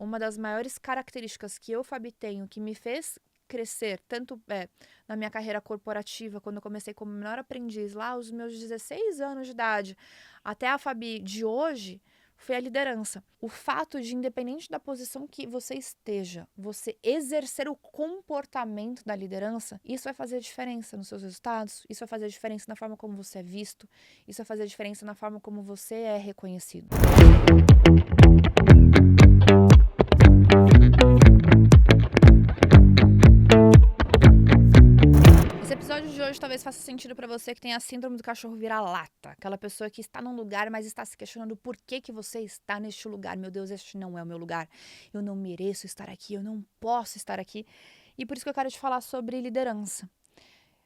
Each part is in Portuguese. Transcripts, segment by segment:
uma das maiores características que eu, Fabi, tenho, que me fez crescer, tanto na minha carreira corporativa, quando eu comecei como menor aprendiz, lá aos meus 16 anos de idade, até a Fabi de hoje, foi a liderança. O fato de, independente da posição que você esteja, você exercer o comportamento da liderança, isso vai fazer diferença nos seus resultados, isso vai fazer diferença na forma como você é visto, isso vai fazer diferença na forma como você é reconhecido. Esse episódio de hoje talvez faça sentido para você que tem a síndrome do cachorro vira-lata. Aquela pessoa que está num lugar, mas está se questionando por que você está neste lugar. Meu Deus, este não é o meu lugar. Eu não mereço estar aqui, eu não posso estar aqui. E por isso que eu quero te falar sobre liderança.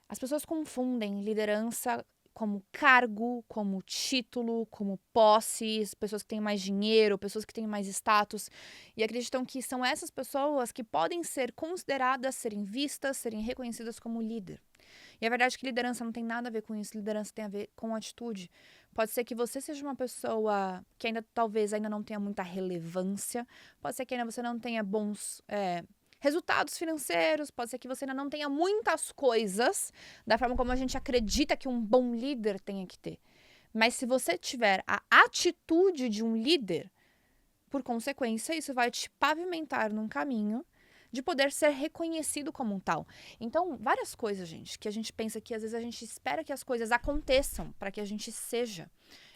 As pessoas confundem liderança como cargo, como título, como posse, pessoas que têm mais dinheiro, pessoas que têm mais status, e acreditam que são essas pessoas que podem ser consideradas, serem vistas, serem reconhecidas como líder. E a verdade é que liderança não tem nada a ver com isso, liderança tem a ver com atitude. Pode ser que você seja uma pessoa que talvez ainda não tenha muita relevância, pode ser que ainda você não tenha bons resultados financeiros, pode ser que você ainda não tenha muitas coisas da forma como a gente acredita que um bom líder tenha que ter. Mas se você tiver a atitude de um líder, por consequência, isso vai te pavimentar num caminho de poder ser reconhecido como um tal. Então, várias coisas, gente, que a gente pensa que às vezes a gente espera que as coisas aconteçam para que a gente seja.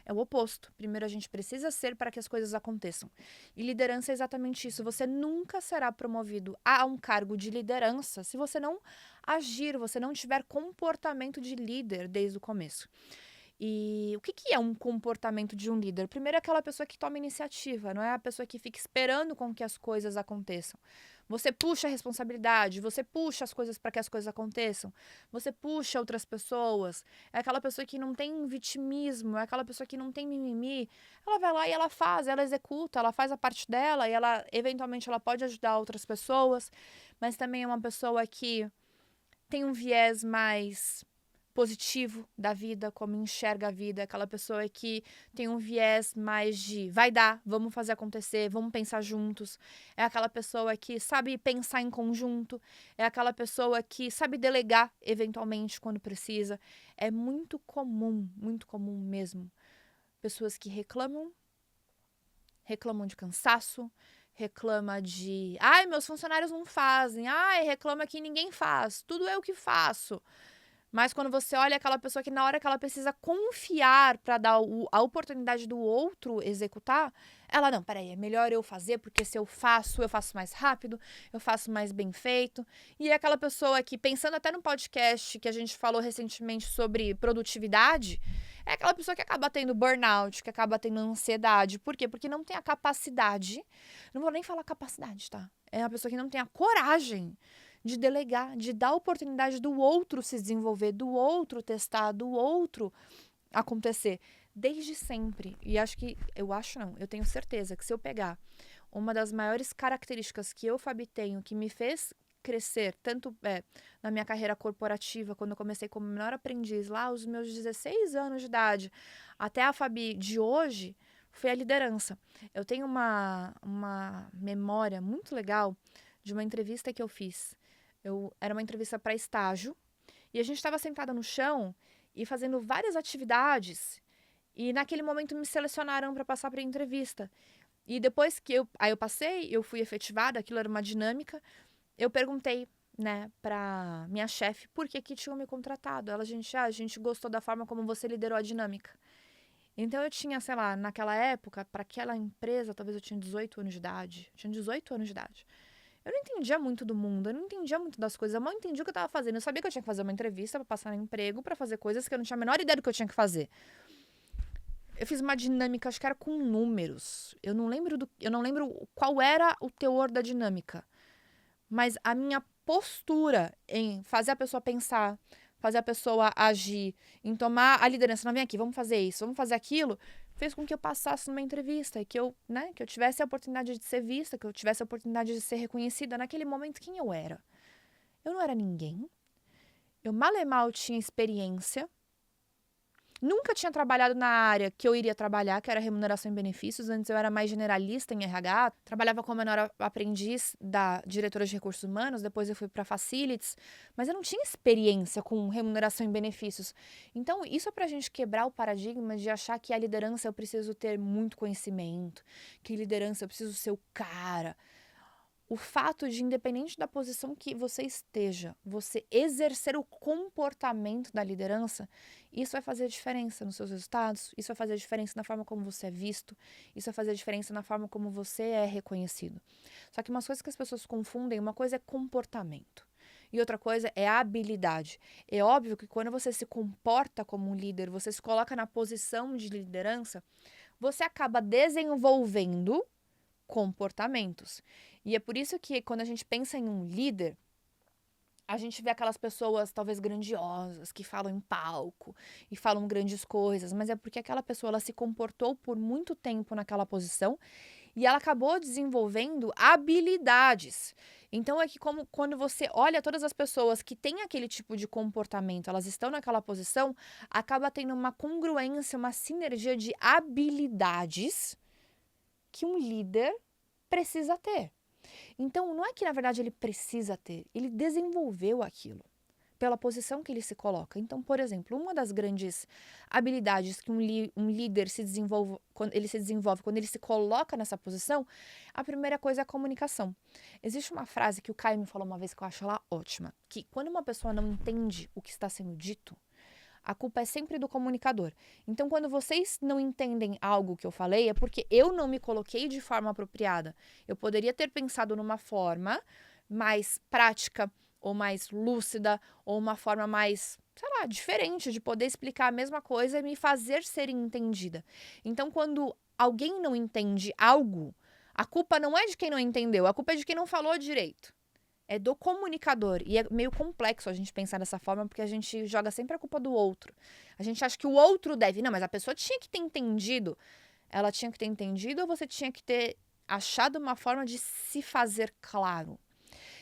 É o oposto. Primeiro a gente precisa ser para que as coisas aconteçam. E liderança é exatamente isso. Você nunca será promovido a um cargo de liderança se você não agir, você não tiver comportamento de líder desde o começo. E o que é um comportamento de um líder? Primeiro é aquela pessoa que toma iniciativa, não é a pessoa que fica esperando com que as coisas aconteçam. Você puxa a responsabilidade, você puxa as coisas para que as coisas aconteçam, você puxa outras pessoas. É aquela pessoa que não tem vitimismo, é aquela pessoa que não tem mimimi. Ela vai lá e ela faz, ela executa, ela faz a parte dela e ela eventualmente ela pode ajudar outras pessoas, mas também é uma pessoa que tem um viés mais positivo da vida, como enxerga a vida, aquela pessoa que tem um viés mais de vai dar, vamos fazer acontecer, vamos pensar juntos, é aquela pessoa que sabe pensar em conjunto, é aquela pessoa que sabe delegar eventualmente quando precisa. É muito comum mesmo, pessoas que reclamam de cansaço, reclama de, ai, meus funcionários não fazem, ai, reclama que ninguém faz, tudo eu que faço. Mas quando você olha aquela pessoa que na hora que ela precisa confiar para dar a oportunidade do outro executar, ela, não, peraí, é melhor eu fazer, porque se eu faço mais rápido, eu faço mais bem feito. E é aquela pessoa que, pensando até no podcast que a gente falou recentemente sobre produtividade, é aquela pessoa que acaba tendo burnout, que acaba tendo ansiedade. Por quê? Porque não tem a capacidade, não vou nem falar capacidade, tá? É a pessoa que não tem a coragem de delegar, de dar a oportunidade do outro se desenvolver, do outro testar, do outro acontecer. Desde sempre. E eu tenho certeza que se eu pegar uma das maiores características que eu, Fabi, tenho, que me fez crescer, tanto na minha carreira corporativa, quando eu comecei como menor aprendiz, lá aos meus 16 anos de idade, até a Fabi de hoje, foi a liderança. Eu tenho uma memória muito legal de uma entrevista que eu fiz. Era uma entrevista para estágio e a gente estava sentada no chão e fazendo várias atividades. E naquele momento me selecionaram para passar para a entrevista. E depois que eu passei, eu fui efetivada, aquilo era uma dinâmica. Eu perguntei, né, para minha chefe por que tinham me contratado. A gente gostou da forma como você liderou a dinâmica. Então eu tinha, sei lá, naquela época, para aquela empresa, talvez eu tinha 18 anos de idade. Eu tinha 18 anos de idade. Eu não entendia muito do mundo, eu não entendia muito das coisas, eu mal entendia o que eu tava fazendo. Eu sabia que eu tinha que fazer uma entrevista pra passar no emprego, pra fazer coisas que eu não tinha a menor ideia do que eu tinha que fazer. Eu fiz uma dinâmica, acho que era com números. Eu não lembro qual era o teor da dinâmica. Mas a minha postura em fazer a pessoa pensar, fazer a pessoa agir, em tomar a liderança, não, vem aqui, vamos fazer isso, vamos fazer aquilo, fez com que eu passasse numa entrevista e que eu tivesse a oportunidade de ser vista, que eu tivesse a oportunidade de ser reconhecida. Naquele momento, quem eu era? Eu não era ninguém. Eu mal e mal tinha experiência. Nunca tinha trabalhado na área que eu iria trabalhar, que era remuneração e benefícios. Antes eu era mais generalista em RH, trabalhava como menor aprendiz da diretora de recursos humanos, depois eu fui para facilities, mas eu não tinha experiência com remuneração e benefícios. Então, isso é para a gente quebrar o paradigma de achar que a liderança eu preciso ter muito conhecimento, que liderança eu preciso ser o cara. O fato de, independente da posição que você esteja, você exercer o comportamento da liderança, isso vai fazer diferença nos seus resultados, isso vai fazer diferença na forma como você é visto, isso vai fazer diferença na forma como você é reconhecido. Só que umas coisas que as pessoas confundem, uma coisa é comportamento e outra coisa é habilidade. É óbvio que quando você se comporta como um líder, você se coloca na posição de liderança, você acaba desenvolvendo comportamentos. E é por isso que quando a gente pensa em um líder, a gente vê aquelas pessoas talvez grandiosas, que falam em palco e falam grandes coisas, mas é porque aquela pessoa ela se comportou por muito tempo naquela posição e ela acabou desenvolvendo habilidades. Então é que como quando você olha todas as pessoas que têm aquele tipo de comportamento, elas estão naquela posição, acaba tendo uma congruência, uma sinergia de habilidades que um líder precisa ter. Então, não é que na verdade ele precisa ter, ele desenvolveu aquilo pela posição que ele se coloca. Então, por exemplo, uma das grandes habilidades que um líder se desenvolve quando ele se coloca nessa posição, a primeira coisa é a comunicação. Existe uma frase que o Caio me falou uma vez que eu acho ela ótima, que quando uma pessoa não entende o que está sendo dito, a culpa é sempre do comunicador. Então, quando vocês não entendem algo que eu falei, é porque eu não me coloquei de forma apropriada. Eu poderia ter pensado numa forma mais prática, ou mais lúcida, ou uma forma mais, sei lá, diferente de poder explicar a mesma coisa e me fazer ser entendida. Então, quando alguém não entende algo, a culpa não é de quem não entendeu, a culpa é de quem não falou direito. É do comunicador. E é meio complexo a gente pensar dessa forma, porque a gente joga sempre a culpa do outro. A gente acha que o outro deve. Não, mas a pessoa tinha que ter entendido. Ela tinha que ter entendido ou você tinha que ter achado uma forma de se fazer claro.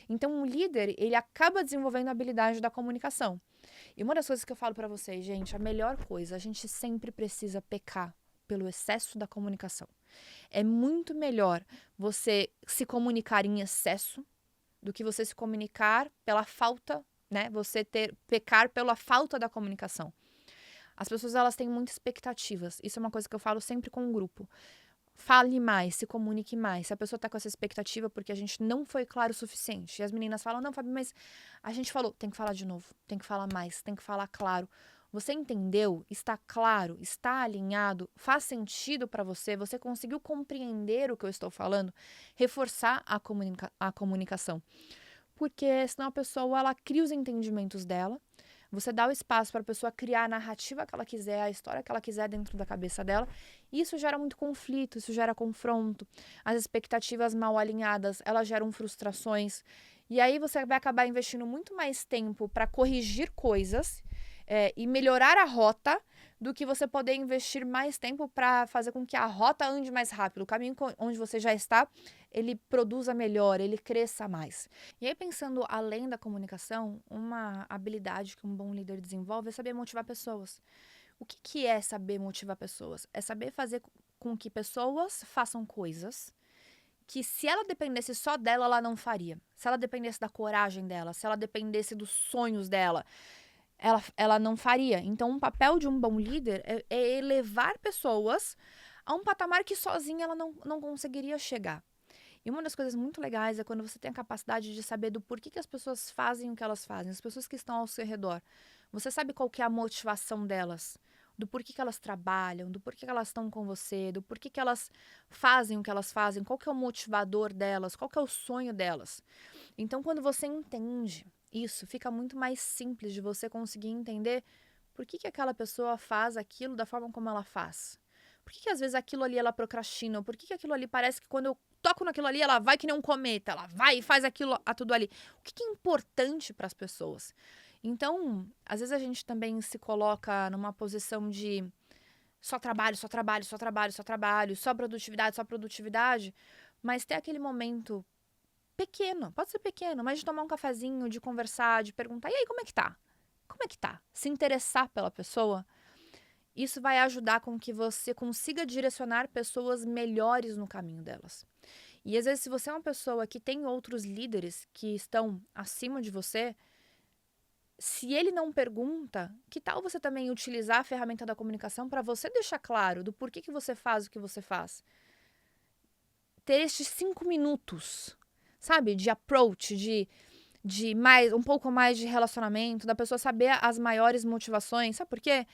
Então, um líder, ele acaba desenvolvendo a habilidade da comunicação. E uma das coisas que eu falo pra vocês, gente, a melhor coisa, a gente sempre precisa pecar pelo excesso da comunicação. É muito melhor você se comunicar em excesso do que você se comunicar pela falta, né? Você pecar pela falta da comunicação. As pessoas elas têm muitas expectativas. Isso é uma coisa que eu falo sempre com o grupo. Fale mais, se comunique mais. Se a pessoa tá com essa expectativa porque a gente não foi claro o suficiente. E as meninas falam: "Não, Fabi, mas a gente falou, tem que falar de novo, tem que falar mais, tem que falar claro". Você entendeu? Está claro? Está alinhado? Faz sentido para você? Você conseguiu compreender o que eu estou falando? Reforçar a comunicação. Porque senão a pessoa ela cria os entendimentos dela. Você dá o espaço para a pessoa criar a narrativa que ela quiser, a história que ela quiser dentro da cabeça dela. E isso gera muito conflito, isso gera confronto. As expectativas mal alinhadas, elas geram frustrações. E aí você vai acabar investindo muito mais tempo para corrigir coisas e melhorar a rota do que você poder investir mais tempo para fazer com que a rota ande mais rápido. O caminho onde você já está, ele produza melhor, ele cresça mais. E aí, pensando além da comunicação, uma habilidade que um bom líder desenvolve é saber motivar pessoas. O que é saber motivar pessoas? É saber fazer com que pessoas façam coisas que, se ela dependesse só dela, ela não faria. Se ela dependesse da coragem dela, se ela dependesse dos sonhos dela, ela não faria. Então, um papel de um bom líder é elevar pessoas a um patamar que sozinha ela não conseguiria chegar. E uma das coisas muito legais é quando você tem a capacidade de saber do porquê que as pessoas fazem o que elas fazem, as pessoas que estão ao seu redor. Você sabe qual que é a motivação delas, do porquê que elas trabalham, do porquê que elas estão com você, do porquê que elas fazem o que elas fazem, qual que é o motivador delas, qual que é o sonho delas. Então, quando você entende isso, fica muito mais simples de você conseguir entender por que aquela pessoa faz aquilo da forma como ela faz. Por que às vezes aquilo ali ela procrastina? Por que aquilo ali parece que quando eu toco naquilo ali ela vai que nem um cometa? Ela vai e faz aquilo a tudo ali. O que é importante para as pessoas? Então, às vezes a gente também se coloca numa posição de só trabalho, só trabalho, só trabalho, só trabalho, só produtividade, mas ter aquele momento pequeno, pode ser pequeno, mas de tomar um cafezinho, de conversar, de perguntar, e aí, como é que tá? Como é que tá? Se interessar pela pessoa. isso vai ajudar com que você consiga direcionar pessoas melhores no caminho delas. E às vezes, se você é uma pessoa que tem outros líderes que estão acima de você, se ele não pergunta, que tal você também utilizar a ferramenta da comunicação para você deixar claro do porquê que você faz o que você faz? Ter estes 5 minutos, sabe, de approach, de mais, um pouco mais de relacionamento, da pessoa saber as maiores motivações. Sabe por quê?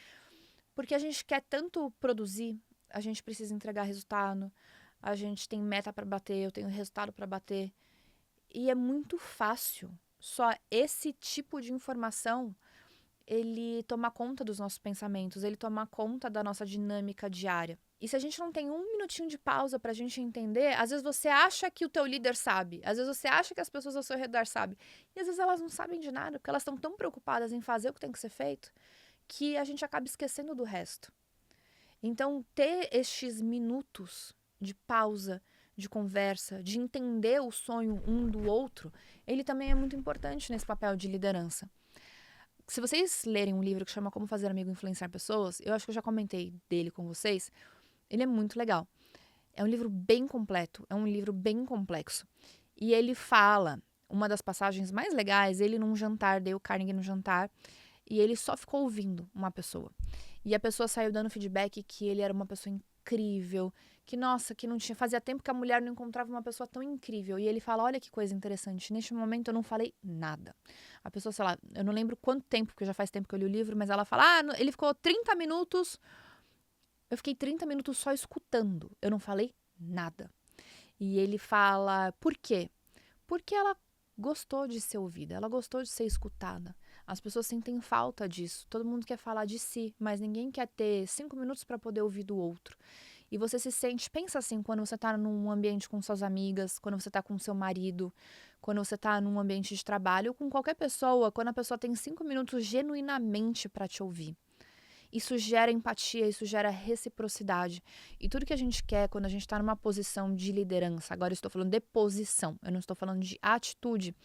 Porque a gente quer tanto produzir, a gente precisa entregar resultado, a gente tem meta para bater, eu tenho resultado para bater. E é muito fácil. Só esse tipo de informação, ele tomar conta dos nossos pensamentos, ele tomar conta da nossa dinâmica diária. E se a gente não tem um minutinho de pausa pra gente entender, às vezes você acha que o teu líder sabe, às vezes você acha que as pessoas ao seu redor sabem, e às vezes elas não sabem de nada, porque elas estão tão preocupadas em fazer o que tem que ser feito, que a gente acaba esquecendo do resto. Então, ter estes minutos de pausa, de conversa, de entender o sonho um do outro, ele também é muito importante nesse papel de liderança. Se vocês lerem um livro que chama Como Fazer Amigo Influenciar Pessoas, eu acho que eu já comentei dele com vocês, ele é muito legal. É um livro bem completo, é um livro bem complexo. E ele fala, uma das passagens mais legais, ele num jantar, deu Carnegie no jantar, e ele só ficou ouvindo uma pessoa. E a pessoa saiu dando feedback que ele era uma pessoa incrível, que nossa, que não tinha, fazia tempo que a mulher não encontrava uma pessoa tão incrível. E ele fala, olha que coisa interessante, neste momento eu não falei nada. A pessoa, sei lá, eu não lembro quanto tempo, porque já faz tempo que eu li o livro, mas ela fala, ele ficou 30 minutos, eu fiquei 30 minutos só escutando, eu não falei nada. E ele fala, por quê? Porque ela gostou de ser ouvida, ela gostou de ser escutada. As pessoas sentem falta disso. Todo mundo quer falar de si, mas ninguém quer ter 5 minutos para poder ouvir do outro. E você se sente, pensa assim, quando você está num ambiente com suas amigas, quando você está com seu marido, quando você está num ambiente de trabalho, ou com qualquer pessoa, quando a pessoa tem 5 minutos genuinamente para te ouvir. Isso gera empatia, isso gera reciprocidade. E tudo que a gente quer quando a gente está numa posição de liderança, agora eu estou falando de posição, eu não estou falando de atitude,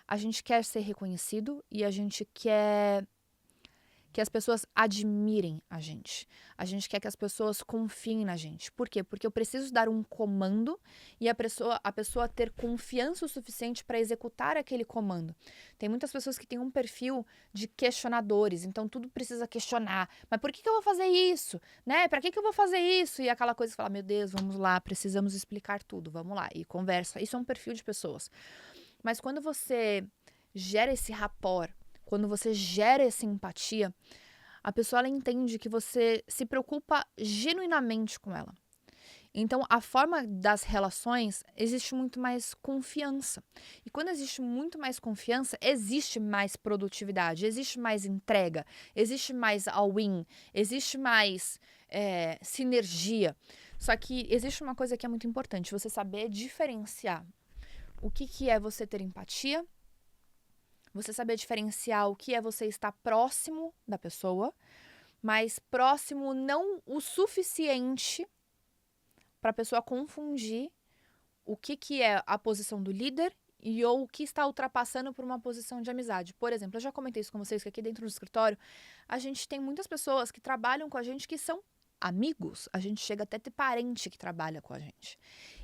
a gente quer ser reconhecido e a gente quer que as pessoas admirem a gente. A gente quer que as pessoas confiem na gente. Por quê? Porque eu preciso dar um comando e a pessoa ter confiança o suficiente para executar aquele comando. Tem muitas pessoas que têm um perfil de questionadores, então tudo precisa questionar. Mas por que eu vou fazer isso? Né? Para que eu vou fazer isso? E aquela coisa que fala, meu Deus, vamos lá, precisamos explicar tudo, vamos lá. E conversa. Isso é um perfil de pessoas. Mas quando você gera esse rapport, quando você gera essa empatia, a pessoa ela entende que você se preocupa genuinamente com ela. Então, a forma das relações existe muito mais confiança. E quando existe muito mais confiança, existe mais produtividade, existe mais entrega, existe mais all-in, existe mais sinergia. Só que existe uma coisa que é muito importante, você saber diferenciar o que é você ter empatia, você saber diferenciar o que é você estar próximo da pessoa, mas próximo não o suficiente para a pessoa confundir o que é a posição do líder e ou o que está ultrapassando por uma posição de amizade. Por exemplo, eu já comentei isso com vocês que aqui dentro do escritório, a gente tem muitas pessoas que trabalham com a gente que são amigos, a gente chega até a ter parente que trabalha com a gente.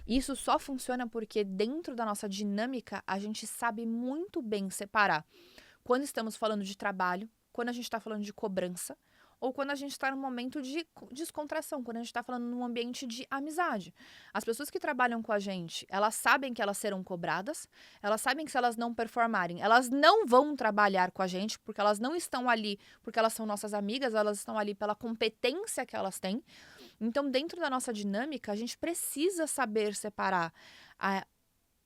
Isso só funciona porque dentro da nossa dinâmica a gente sabe muito bem separar quando estamos falando de trabalho, quando a gente está falando de cobrança, ou quando a gente está num momento de descontração, quando a gente está falando num ambiente de amizade. As pessoas que trabalham com a gente, elas sabem que elas serão cobradas, elas sabem que se elas não performarem, elas não vão trabalhar com a gente, porque elas não estão ali porque elas são nossas amigas, elas estão ali pela competência que elas têm. Então, dentro da nossa dinâmica, a gente precisa saber separar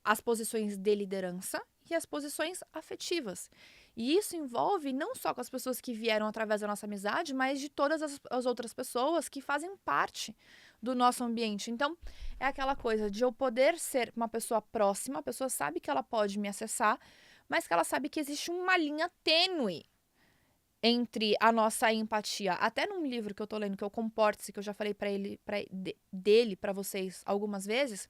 as posições de liderança e as posições afetivas. E isso envolve não só com as pessoas que vieram através da nossa amizade, mas de todas as outras pessoas que fazem parte do nosso ambiente. Então, é aquela coisa de eu poder ser uma pessoa próxima, a pessoa sabe que ela pode me acessar, mas que ela sabe que existe uma linha tênue entre a nossa empatia. Até num livro que eu tô lendo, que é o Comporte-se, que eu já falei dele para vocês algumas vezes,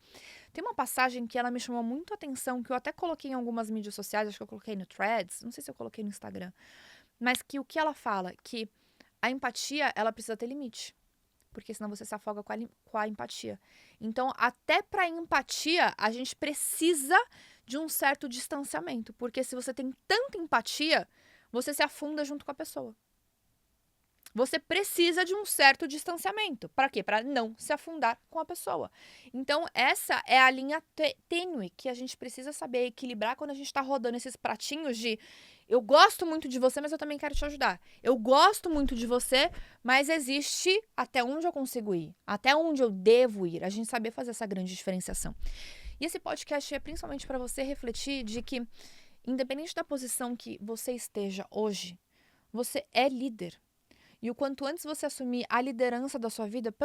tem uma passagem que ela me chamou muito a atenção, que eu até coloquei em algumas mídias sociais, acho que eu coloquei no Threads, não sei se eu coloquei no Instagram, mas que o que ela fala, que A empatia, ela precisa ter limite. Porque senão você se afoga com a empatia. Então, até para empatia, a gente precisa de um certo distanciamento. Porque se você tem tanta empatia, você se afunda junto com a pessoa. Você precisa de um certo distanciamento. Para quê? Para não se afundar com a pessoa. Então, essa é a linha tênue que a gente precisa saber equilibrar quando a gente está rodando esses pratinhos de eu gosto muito de você, mas eu também quero te ajudar. Eu gosto muito de você, mas existe até onde eu consigo ir, até onde eu devo ir. A gente saber fazer essa grande diferenciação. E esse podcast é principalmente para você refletir de que, independente da posição que você esteja hoje, você é líder. E o quanto antes você assumir a liderança da sua vida,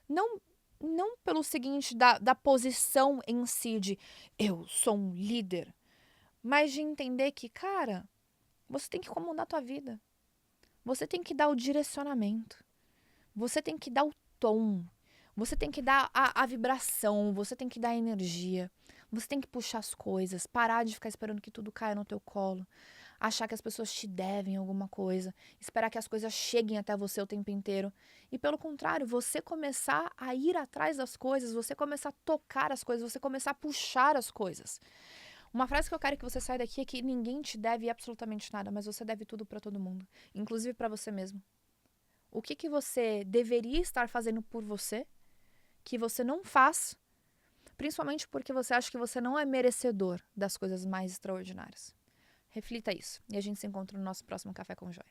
não pelo seguinte da posição em si de eu sou um líder, mas de entender que, cara, você tem que comandar a tua vida. Você tem que dar o direcionamento. Você tem que dar o tom. Você tem que dar a vibração. Você tem que dar a energia. Você tem que puxar as coisas. Parar de ficar esperando que tudo caia no teu colo. Achar que as pessoas te devem alguma coisa. Esperar que as coisas cheguem até você o tempo inteiro. E pelo contrário, você começar a ir atrás das coisas. Você começar a tocar as coisas. Você começar a puxar as coisas. Uma frase que eu quero que você saia daqui é que ninguém te deve absolutamente nada, mas você deve tudo pra todo mundo, inclusive pra você mesmo. O que você deveria estar fazendo por você, que você não faz, principalmente porque você acha que você não é merecedor das coisas mais extraordinárias. Reflita isso e a gente se encontra no nosso próximo Café com Joia.